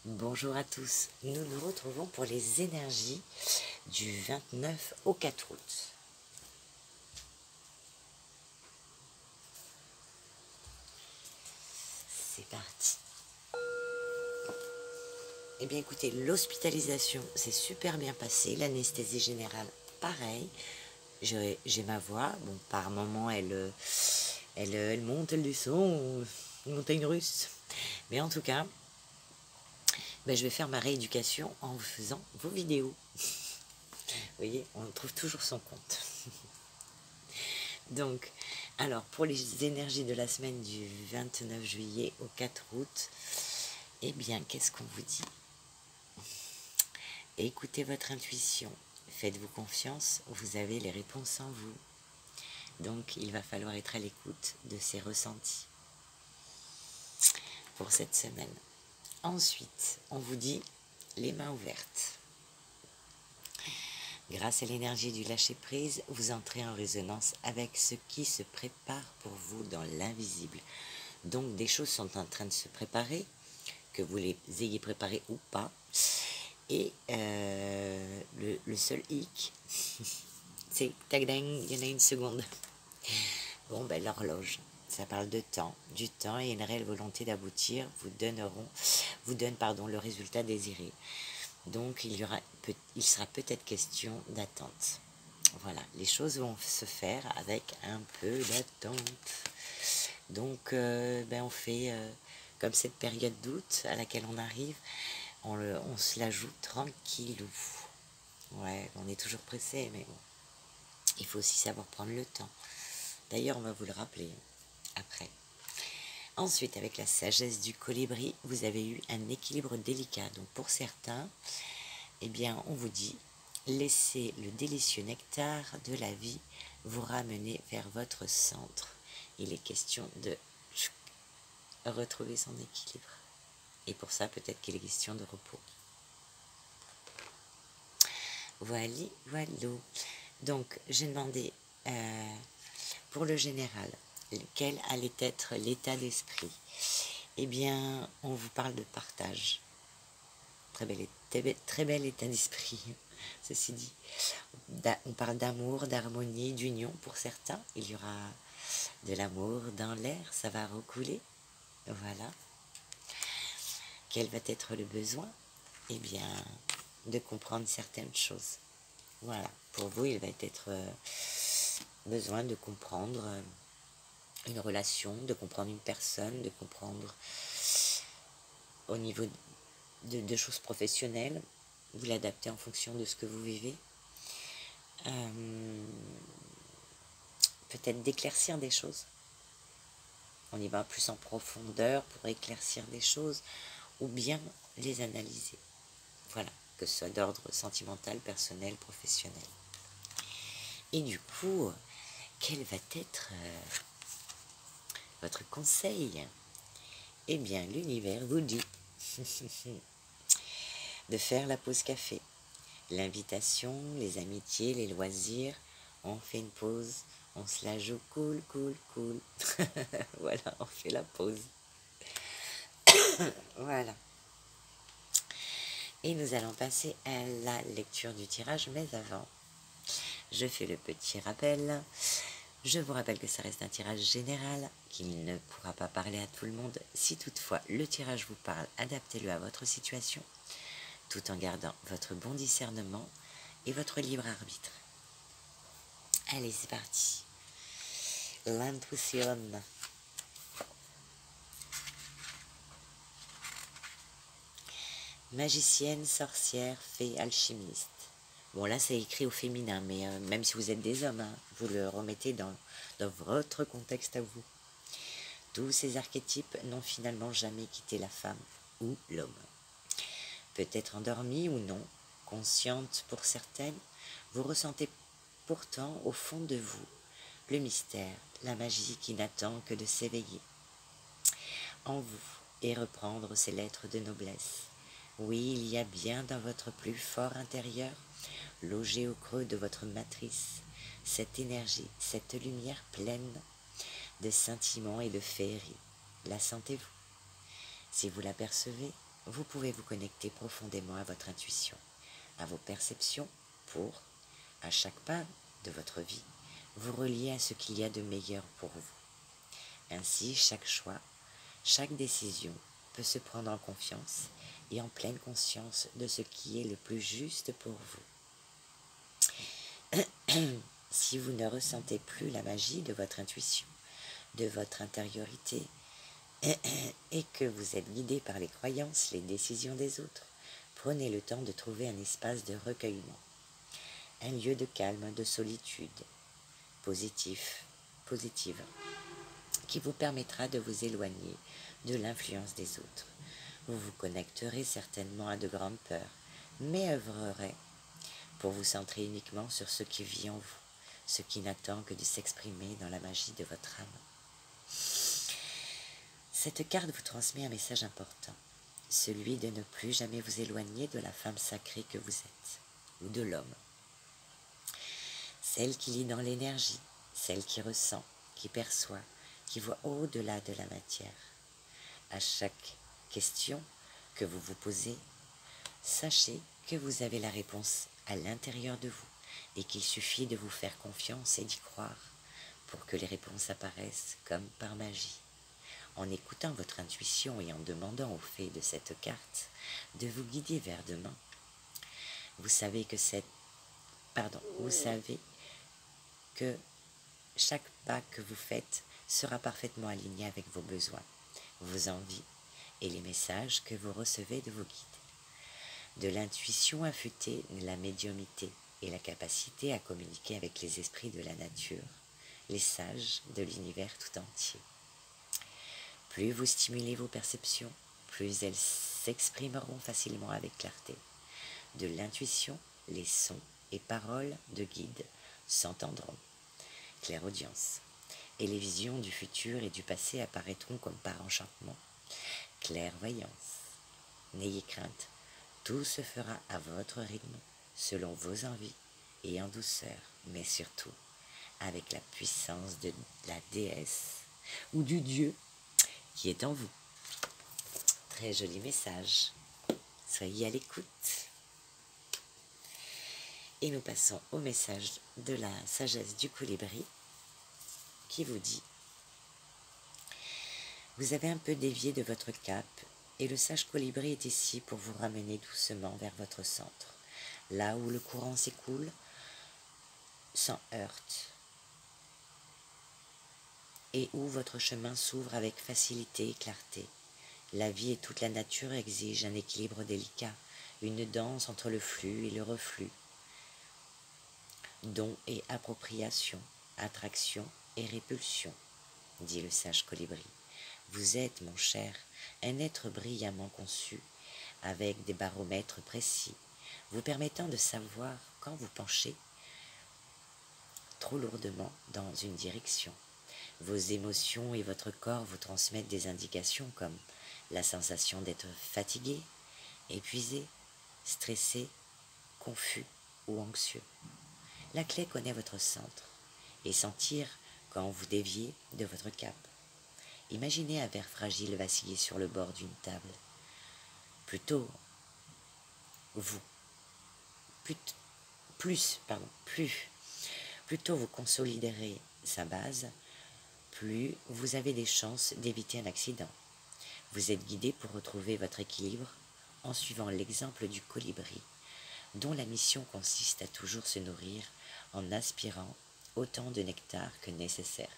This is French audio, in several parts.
Bonjour à tous, nous nous retrouvons pour les énergies du 29 au 4 août. C'est parti. Eh bien écoutez, l'hospitalisation s'est super bien passée, l'anesthésie générale pareil. J'ai ma voix, bon par moment elle monte, elle descend, une montagne russe. Mais en tout cas, je vais faire ma rééducation en vous faisant vos vidéos. Vous voyez, on trouve toujours son compte. Donc, alors pour les énergies de la semaine du 29 juillet au 4 août, eh bien, qu'est-ce qu'on vous dit? Écoutez votre intuition, faites-vous confiance, vous avez les réponses en vous. Donc, il va falloir être à l'écoute de ces ressentis pour cette semaine. Ensuite, on vous dit les mains ouvertes. Grâce à l'énergie du lâcher-prise, vous entrez en résonance avec ce qui se prépare pour vous dans l'invisible. Donc, des choses sont en train de se préparer, que vous les ayez préparées ou pas. Et le seul hic, c'est tac-dang, il y en a une seconde. Bon, l'horloge, ça parle de temps, du temps et une réelle volonté d'aboutir vous donne le résultat désiré. Donc, il sera peut-être question d'attente. Voilà, les choses vont se faire avec un peu d'attente. Donc, on fait, comme cette période d'août à laquelle on arrive, on se la joue tranquillou. Ouais, on est toujours pressé, mais bon, il faut aussi savoir prendre le temps. D'ailleurs, on va vous le rappeler après. Ensuite, avec la sagesse du colibri, vous avez eu un équilibre délicat. Donc, pour certains, eh bien, on vous dit, laissez le délicieux nectar de la vie vous ramener vers votre centre. Il est question de retrouver son équilibre. Et pour ça, peut-être qu'il est question de repos. Voilà. Donc, j'ai demandé pour le général, quel allait être l'état d'esprit. Eh bien, on vous parle de partage. Très bel état d'esprit, ceci dit. On parle d'amour, d'harmonie, d'union pour certains. Il y aura de l'amour dans l'air, ça va recouler. Voilà. Quel va être le besoin? Eh bien, de comprendre certaines choses. Voilà. Pour vous, il va être besoin de comprendre une relation, de comprendre une personne, de comprendre au niveau de choses professionnelles. Vous l'adaptez en fonction de ce que vous vivez. Peut-être d'éclaircir des choses. On y va plus en profondeur pour éclaircir des choses ou bien les analyser. Voilà, que ce soit d'ordre sentimental, personnel, professionnel. Et du coup, quel va être votre conseil? Eh bien, l'univers vous dit de faire la pause café. L'invitation, les amitiés, les loisirs, on fait une pause, on se la joue cool. Voilà, on fait la pause. Voilà. Et nous allons passer à la lecture du tirage, mais avant, je fais le petit rappel. Je vous rappelle que ça reste un tirage général, qu'il ne pourra pas parler à tout le monde. Si toutefois le tirage vous parle, adaptez-le à votre situation, tout en gardant votre bon discernement et votre libre arbitre. Allez, c'est parti. L'intuition. Magicienne, sorcière, fée, alchimiste. Bon, là, c'est écrit au féminin, mais même si vous êtes des hommes, vous le remettez dans votre contexte à vous. Tous ces archétypes n'ont finalement jamais quitté la femme ou l'homme. Peut-être endormie ou non, consciente pour certaines, vous ressentez pourtant au fond de vous le mystère, la magie qui n'attend que de s'éveiller en vous et reprendre ses lettres de noblesse. Oui, il y a bien dans votre plus fort intérieur, logé au creux de votre matrice, cette énergie, cette lumière pleine de scintillements et de féerie. La sentez-vous? Si vous l'apercevez, vous pouvez vous connecter profondément à votre intuition, à vos perceptions pour, à chaque pas de votre vie, vous relier à ce qu'il y a de meilleur pour vous. Ainsi, chaque choix, chaque décision peut se prendre en confiance et en pleine conscience de ce qui est le plus juste pour vous. Si vous ne ressentez plus la magie de votre intuition, de votre intériorité, et que vous êtes guidé par les croyances, les décisions des autres, prenez le temps de trouver un espace de recueillement, un lieu de calme, de solitude, positive, qui vous permettra de vous éloigner de l'influence des autres. Vous vous connecterez certainement à de grandes peurs, mais œuvrerez pour vous centrer uniquement sur ce qui vit en vous, ce qui n'attend que de s'exprimer dans la magie de votre âme. Cette carte vous transmet un message important, celui de ne plus jamais vous éloigner de la femme sacrée que vous êtes, ou de l'homme. Celle qui lit dans l'énergie, celle qui ressent, qui perçoit, qui voit au-delà de la matière. À chaque question que vous vous posez, sachez que vous avez la réponse à l'intérieur de vous et qu'il suffit de vous faire confiance et d'y croire pour que les réponses apparaissent comme par magie. En écoutant votre intuition et en demandant au fait de cette carte de vous guider vers demain, vous savez que chaque pas que vous faites sera parfaitement aligné avec vos besoins, vos envies et les messages que vous recevez de vos guides. De l'intuition affûtée, la médiumnité et la capacité à communiquer avec les esprits de la nature, les sages de l'univers tout entier. Plus vous stimulez vos perceptions, plus elles s'exprimeront facilement avec clarté. De l'intuition, les sons et paroles de guide s'entendront. Clairaudience. Et les visions du futur et du passé apparaîtront comme par enchantement. Clairvoyance. N'ayez crainte, tout se fera à votre rythme, selon vos envies et en douceur, mais surtout avec la puissance de la déesse ou du Dieu qui est en vous. Très joli message. Soyez à l'écoute. Et nous passons au message de la sagesse du colibri qui vous dit: vous avez un peu dévié de votre cap et le sage colibri est ici pour vous ramener doucement vers votre centre, là où le courant s'écoule sans heurte et où votre chemin s'ouvre avec facilité et clarté. La vie et toute la nature exigent un équilibre délicat, une danse entre le flux et le reflux, don et appropriation, attraction et répulsion, dit le sage colibri. Vous êtes, mon cher, un être brillamment conçu, avec des baromètres précis, vous permettant de savoir quand vous penchez trop lourdement dans une direction. Vos émotions et votre corps vous transmettent des indications comme la sensation d'être fatigué, épuisé, stressé, confus ou anxieux. La clé connaît votre centre et sentir quand vous déviez de votre cap. Imaginez un verre fragile vaciller sur le bord d'une table. Plutôt vous consoliderez sa base, plus vous avez des chances d'éviter un accident. Vous êtes guidé pour retrouver votre équilibre en suivant l'exemple du colibri, dont la mission consiste à toujours se nourrir en aspirant autant de nectar que nécessaire.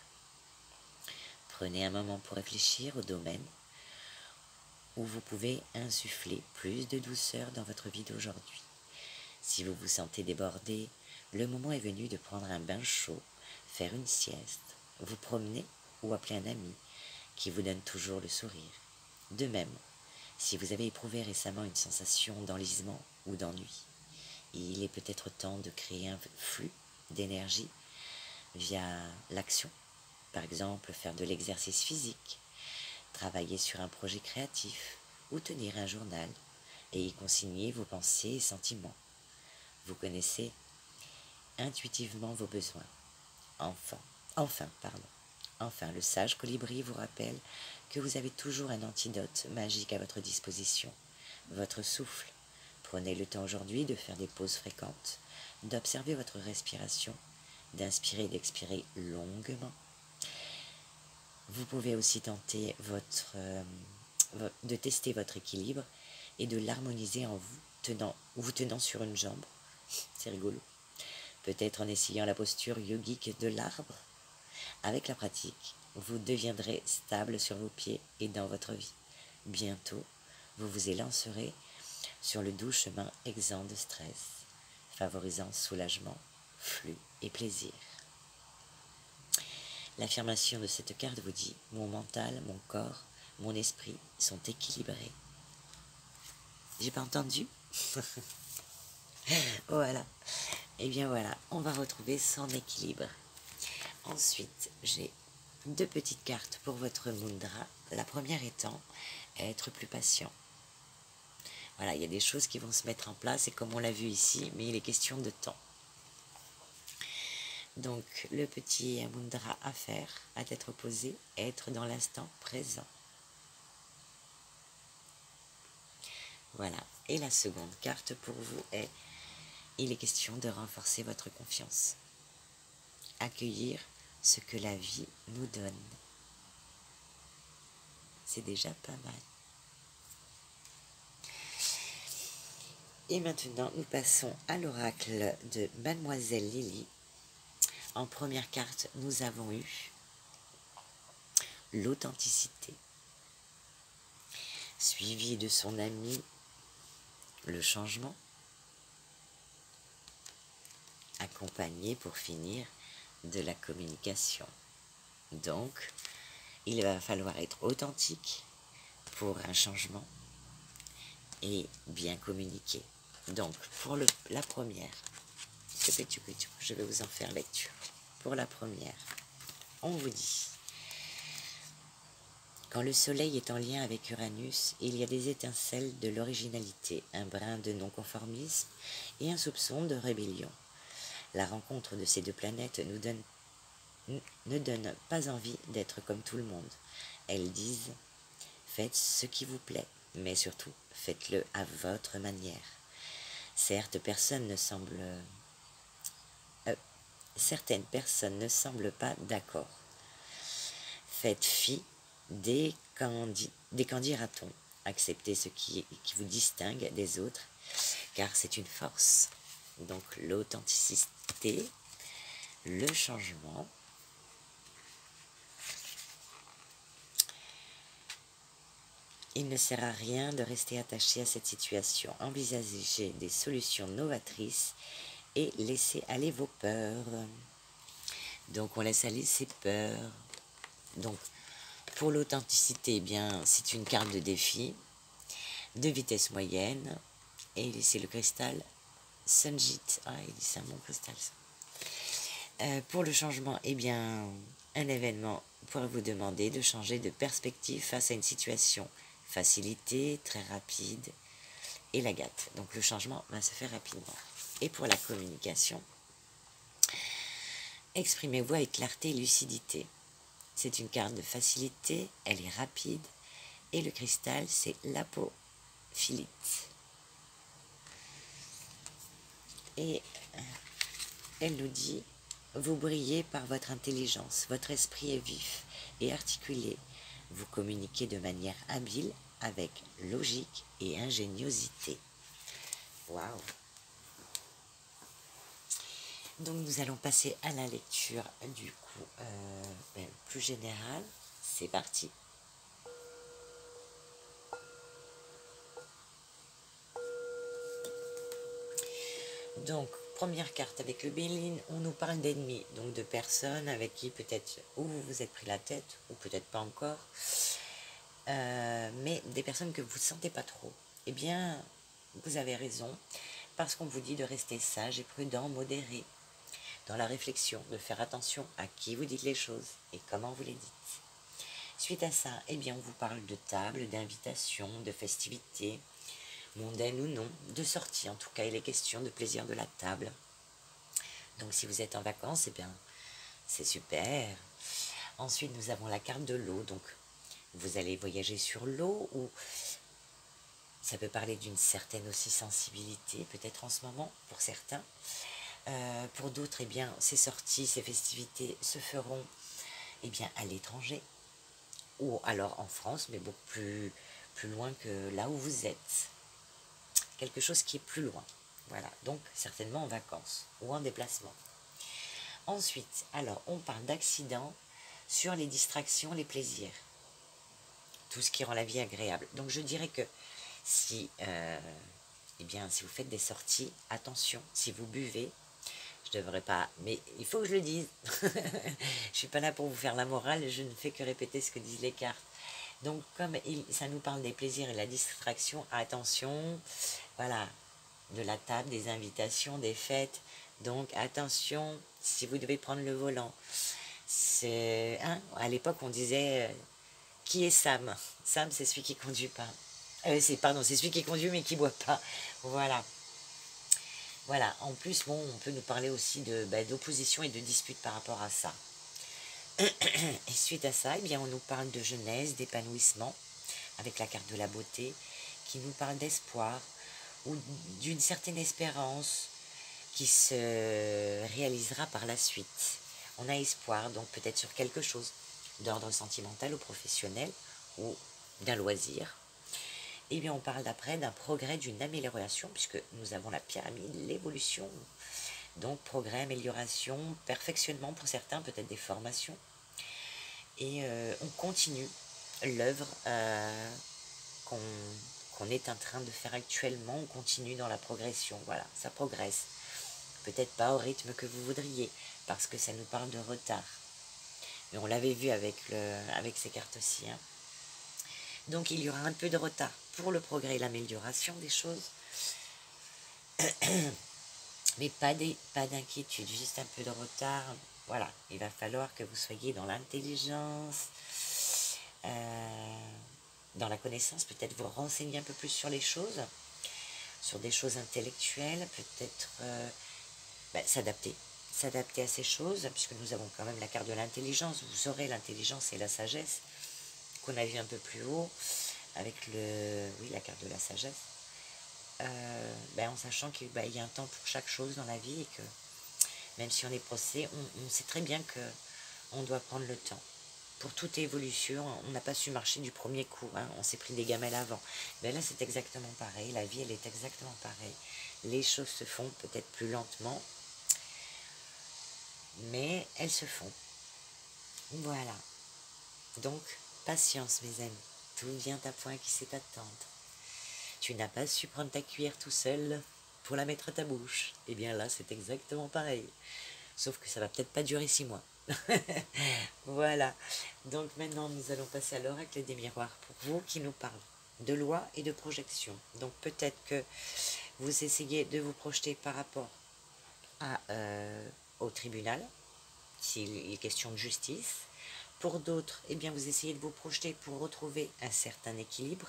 Prenez un moment pour réfléchir au domaine où vous pouvez insuffler plus de douceur dans votre vie d'aujourd'hui. Si vous vous sentez débordé, le moment est venu de prendre un bain chaud, faire une sieste, vous promener ou appeler un ami qui vous donne toujours le sourire. De même, si vous avez éprouvé récemment une sensation d'enlisement ou d'ennui, il est peut-être temps de créer un flux d'énergie via l'action. Par exemple, faire de l'exercice physique, travailler sur un projet créatif ou tenir un journal et y consigner vos pensées et sentiments. Vous connaissez intuitivement vos besoins. Enfin, le sage colibri vous rappelle que vous avez toujours un antidote magique à votre disposition, votre souffle. Prenez le temps aujourd'hui de faire des pauses fréquentes, d'observer votre respiration, d'inspirer et d'expirer longuement. Vous pouvez aussi tenter de tester votre équilibre et de l'harmoniser en vous tenant sur une jambe. C'est rigolo. Peut-être en essayant la posture yogique de l'arbre. Avec la pratique, vous deviendrez stable sur vos pieds et dans votre vie. Bientôt, vous vous élancerez sur le doux chemin exempt de stress, favorisant soulagement, flux et plaisir. L'affirmation de cette carte vous dit « Mon mental, mon corps, mon esprit sont équilibrés. » J'ai pas entendu? Voilà. Et bien voilà, on va retrouver son équilibre. Ensuite, j'ai 2 petites cartes pour votre mudra. La première étant être plus patient. Voilà, il y a des choses qui vont se mettre en place et comme on l'a vu ici, mais il est question de temps. Donc, le petit mudra à faire, à tête reposée, être dans l'instant présent. Voilà. Et la seconde carte pour vous est, il est question de renforcer votre confiance. Accueillir ce que la vie nous donne. C'est déjà pas mal. Et maintenant, nous passons à l'oracle de Mademoiselle Lily. En première carte, nous avons eu l'authenticité, suivi de son ami, le changement, accompagné pour finir de la communication. Donc, il va falloir être authentique pour un changement et bien communiquer. Donc, pour la première, je vais vous en faire lecture. Pour la première, on vous dit, quand le soleil est en lien avec Uranus, il y a des étincelles de l'originalité, un brin de non-conformisme et un soupçon de rébellion. La rencontre de ces 2 planètes ne donne pas envie d'être comme tout le monde. Elles disent, faites ce qui vous plaît, mais surtout, faites-le à votre manière. Certaines personnes ne semblent pas d'accord. Faites fi des qu'en dira-t-on. Acceptez ce qui vous distingue des autres, car c'est une force. Donc l'authenticité, le changement. Il ne sert à rien de rester attaché à cette situation. Envisagez des solutions novatrices et laissez aller vos peurs. Donc on laisse aller ses peurs. Donc pour l'authenticité, eh bien c'est une carte de défi, de vitesse moyenne, et c'est le cristal Sunjit. Ah, il dit c'est un bon cristal ça. Pour le changement, eh bien un événement pourrait vous demander de changer de perspective face à une situation. Facilité, très rapide, et la gâte. Donc le changement va se faire rapidement. Et pour la communication, exprimez-vous avec clarté et lucidité. C'est une carte de facilité, elle est rapide, et le cristal, c'est l'apophilite. Et elle nous dit, vous brillez par votre intelligence, votre esprit est vif et articulé. Vous communiquez de manière habile, avec logique et ingéniosité. Waouh! Donc nous allons passer à la lecture du coup plus générale. C'est parti. Donc première carte avec le Béline, on nous parle d'ennemis, donc de personnes avec qui peut-être ou vous vous êtes pris la tête ou peut-être pas encore. Mais des personnes que vous ne sentez pas trop, eh bien, vous avez raison, parce qu'on vous dit de rester sage et prudent, modéré, dans la réflexion, de faire attention à qui vous dites les choses et comment vous les dites. Suite à ça, eh bien, on vous parle de table, d'invitation, de festivités, mondaines ou non, de sortie, en tout cas, il est question de plaisir de la table. Donc, si vous êtes en vacances, eh bien, c'est super. Ensuite, nous avons la carte de l'eau, donc vous allez voyager sur l'eau ou Ça peut parler d'une certaine aussi sensibilité, peut-être en ce moment, pour certains. Pour d'autres, eh bien, ces sorties, ces festivités se feront eh bien, à l'étranger, ou alors en France, mais beaucoup plus loin que là où vous êtes. Quelque chose qui est plus loin. Voilà, donc certainement en vacances ou en déplacement. Ensuite, alors, on parle d'accidents sur les distractions, les plaisirs. Tout ce qui rend la vie agréable. Donc je dirais que si, eh bien, si vous faites des sorties, attention, si vous buvez, je devrais pas, mais il faut que je le dise. Je suis pas là pour vous faire la morale, je ne fais que répéter ce que disent les cartes. Donc comme ça nous parle des plaisirs et la distraction, attention, voilà, de la table, des invitations, des fêtes. Donc attention, si vous devez prendre le volant. C'est, hein, à l'époque on disait qui est Sam? Sam, c'est celui qui conduit pas. C'est celui qui conduit mais qui boit pas. Voilà. Voilà. En plus, bon, on peut nous parler aussi d'opposition et de dispute par rapport à ça. Et suite à ça, eh bien, on nous parle de jeunesse, d'épanouissement, avec la carte de la beauté, qui nous parle d'espoir ou d'une certaine espérance qui se réalisera par la suite. On a espoir, donc peut-être sur quelque chose d'ordre sentimental ou professionnel ou d'un loisir. Et bien on parle d'après d'un progrès, d'une amélioration, puisque nous avons la pyramide, l'évolution. Donc progrès, amélioration, perfectionnement pour certains, peut-être des formations. Et on continue l'œuvre qu'on est en train de faire actuellement, on continue dans la progression, voilà, ça progresse. Peut-être pas au rythme que vous voudriez, parce que ça nous parle de retard. Mais on l'avait vu avec ces cartes aussi. Hein. Donc il y aura un peu de retard pour le progrès et l'amélioration des choses. Mais pas d'inquiétude, juste un peu de retard. Voilà, il va falloir que vous soyez dans l'intelligence, dans la connaissance, peut-être vous renseigner un peu plus sur les choses, sur des choses intellectuelles, peut-être s'adapter à ces choses, puisque nous avons quand même la carte de l'intelligence. Vous aurez l'intelligence et la sagesse qu'on a vu un peu plus haut avec la carte de la sagesse, en sachant qu'il y a un temps pour chaque chose dans la vie et que même si on est pressé, on sait très bien que on doit prendre le temps. Pour toute évolution, on n'a pas su marcher du premier coup, hein, on s'est pris des gamelles avant. Là, c'est exactement pareil, la vie, elle est exactement pareille. Les choses se font peut-être plus lentement, mais elles se font. Voilà. Donc, patience, mes amis. Tout vient à point qui sait attendre. Tu n'as pas su prendre ta cuillère tout seul pour la mettre à ta bouche. Eh bien là, c'est exactement pareil. Sauf que ça va peut-être pas durer 6 mois. Voilà. Donc maintenant, nous allons passer à l'oracle des miroirs pour vous qui nous parle de loi et de projection. Donc peut-être que vous essayez de vous projeter par rapport au tribunal, s'il est question de justice. Pour d'autres, eh bien, vous essayez de vous projeter pour retrouver un certain équilibre.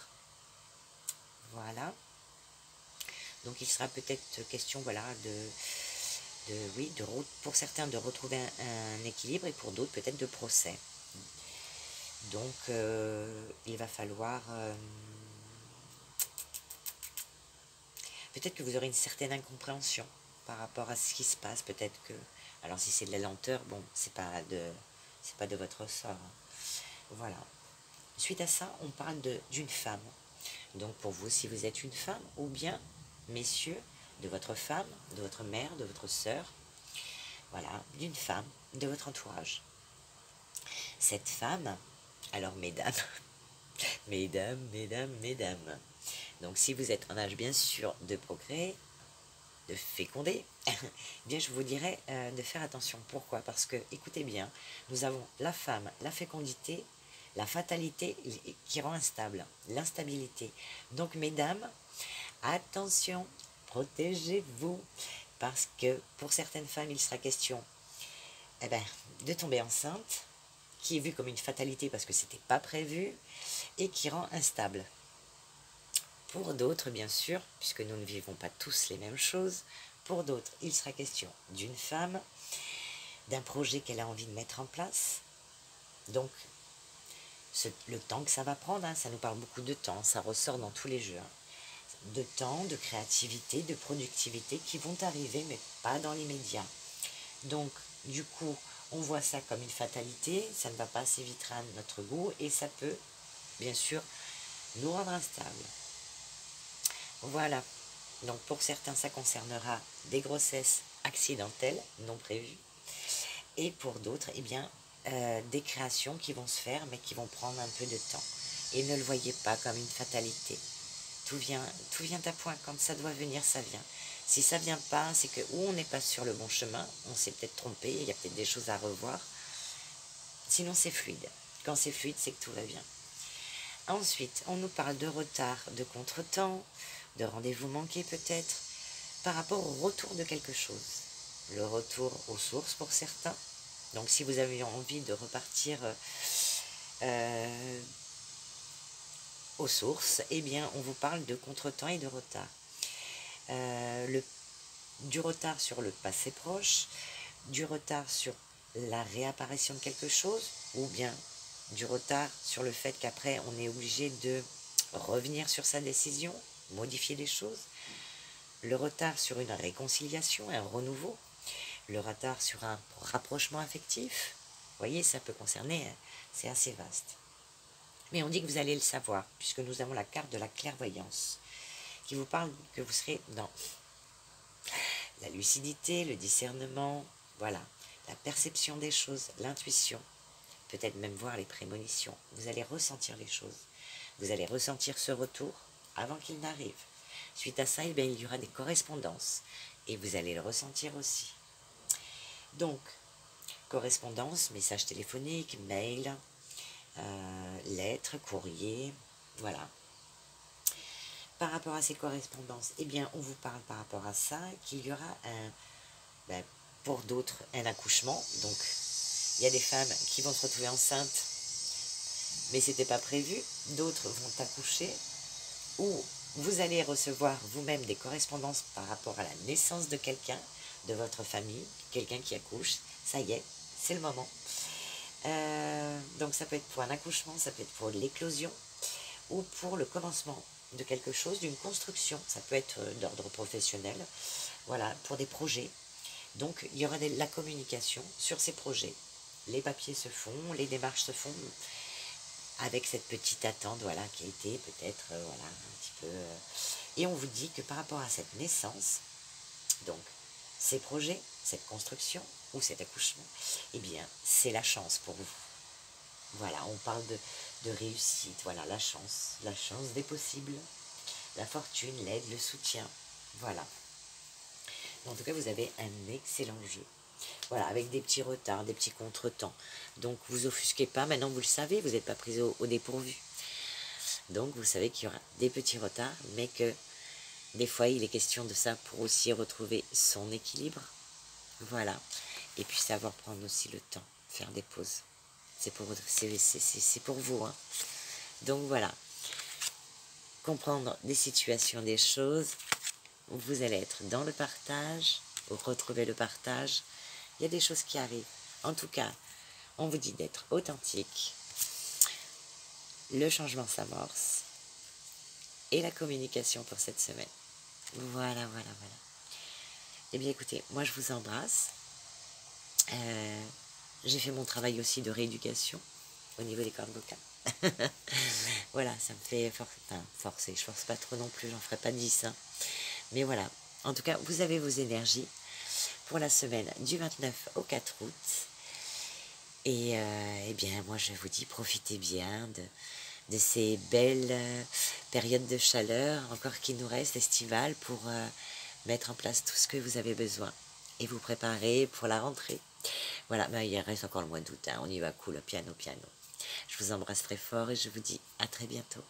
Voilà. Donc il sera peut-être question, voilà, pour certains de retrouver un équilibre et pour d'autres peut-être de procès. Donc il va falloir peut-être que vous aurez une certaine incompréhension par rapport à ce qui se passe. Peut-être que, alors si c'est de la lenteur, bon, c'est pas de votre sort. Hein. Voilà. Suite à ça, on parle d'une femme. Donc pour vous, si vous êtes une femme, ou bien, messieurs, de votre femme, de votre mère, de votre sœur, voilà, d'une femme, de votre entourage. Cette femme, alors mesdames, mesdames, donc si vous êtes en âge bien sûr de procréer, de féconder, eh bien je vous dirais de faire attention. Pourquoi? Parce que, écoutez bien, nous avons la femme, la fécondité, la fatalité qui rend instable, l'instabilité. Donc mesdames, attention, protégez-vous, parce que pour certaines femmes, il sera question de tomber enceinte, qui est vue comme une fatalité parce que c'était pas prévu, et qui rend instable. Pour d'autres, bien sûr, puisque nous ne vivons pas tous les mêmes choses, pour d'autres, il sera question d'une femme, d'un projet qu'elle a envie de mettre en place. Donc, le temps que ça va prendre, hein, ça nous parle beaucoup de temps, ça ressort dans tous les jeux. Hein. de temps, de créativité, de productivité qui vont arriver, mais pas dans l'immédiat. Donc, du coup, on voit ça comme une fatalité, ça ne va pas assez vite à notre goût, et ça peut, bien sûr, nous rendre instables. Voilà. Donc, pour certains, ça concernera des grossesses accidentelles, non prévues, et pour d'autres, eh bien, des créations qui vont se faire, mais qui vont prendre un peu de temps. Et ne le voyez pas comme une fatalité. Tout vient à point. Quand ça doit venir, ça vient. Si ça vient pas, c'est que ou on n'est pas sur le bon chemin, on s'est peut-être trompé, il y a peut-être des choses à revoir. Sinon, c'est fluide. Quand c'est fluide, c'est que tout va bien. Ensuite, on nous parle de retard, de contretemps, de rendez-vous manqués peut-être, par rapport au retour de quelque chose. Le retour aux sources pour certains. Donc si vous avez envie de repartir aux sources, eh bien on vous parle de contretemps et de retard. Du retard sur le passé proche, du retard sur la réapparition de quelque chose, ou bien du retard sur le fait qu'après on est obligé de revenir sur sa décision, modifier les choses, le retard sur une réconciliation, un renouveau, le retard sur un rapprochement affectif. Vous voyez, ça peut concerner, c'est assez vaste. Mais on dit que vous allez le savoir, puisque nous avons la carte de la clairvoyance, qui vous parle que vous serez dans la lucidité, le discernement, voilà, la perception des choses, l'intuition, peut-être même voir les prémonitions. Vous allez ressentir les choses. Vous allez ressentir ce retour avant qu'il n'arrive. Suite à ça, eh bien, il y aura des correspondances, et vous allez le ressentir aussi. Donc, correspondance, message téléphonique, mail, lettres, courrier, voilà. Par rapport à ces correspondances, eh bien, on vous parle par rapport à ça qu'il y aura pour d'autres, un accouchement. Donc, il y a des femmes qui vont se retrouver enceintes, mais ce n'était pas prévu. D'autres vont accoucher, ou vous allez recevoir vous-même des correspondances par rapport à la naissance de quelqu'un, de votre famille, quelqu'un qui accouche. Ça y est, c'est le moment. Donc ça peut être pour un accouchement, ça peut être pour l'éclosion, ou pour le commencement de quelque chose, d'une construction. Ça peut être d'ordre professionnel, voilà, pour des projets. Donc il y aura la communication sur ces projets. Les papiers se font, les démarches se font, avec cette petite attente, voilà, qui a été peut-être, voilà, un petit peu... Et on vous dit que par rapport à cette naissance, donc, ces projets, cette construction, ou cet accouchement, eh bien, c'est la chance pour vous. Voilà, on parle de réussite, voilà, la chance des possibles, la fortune, l'aide, le soutien, voilà. En tout cas, vous avez un excellent jeu. Voilà, avec des petits retards, des petits contretemps. Donc, vous offusquez pas, maintenant vous le savez, vous n'êtes pas pris au dépourvu. Donc, vous savez qu'il y aura des petits retards, mais que des fois, il est question de ça pour aussi retrouver son équilibre. Voilà. Et puis, savoir prendre aussi le temps, faire des pauses. C'est pour vous. Hein. Donc, voilà. Comprendre des situations, des choses. Vous allez être dans le partage, retrouver le partage. Il y a des choses qui arrivent. En tout cas, on vous dit d'être authentique. Le changement s'amorce. Et la communication pour cette semaine. Voilà. Eh bien, écoutez, moi, je vous embrasse. J'ai fait mon travail aussi de rééducation au niveau des cordes vocales. Voilà, ça me fait forcer. Je force pas trop non plus, j'en ferai pas 10. Hein. Mais voilà, en tout cas, vous avez vos énergies pour la semaine du 29 au 4 août. Et eh bien, moi, je vous dis, profitez bien de ces belles périodes de chaleur, encore qui nous restent, estivales, pour mettre en place tout ce que vous avez besoin et vous préparer pour la rentrée. Voilà, mais il reste encore le mois d'août, hein, on y va cool, piano. Je vous embrasse très fort et je vous dis à très bientôt.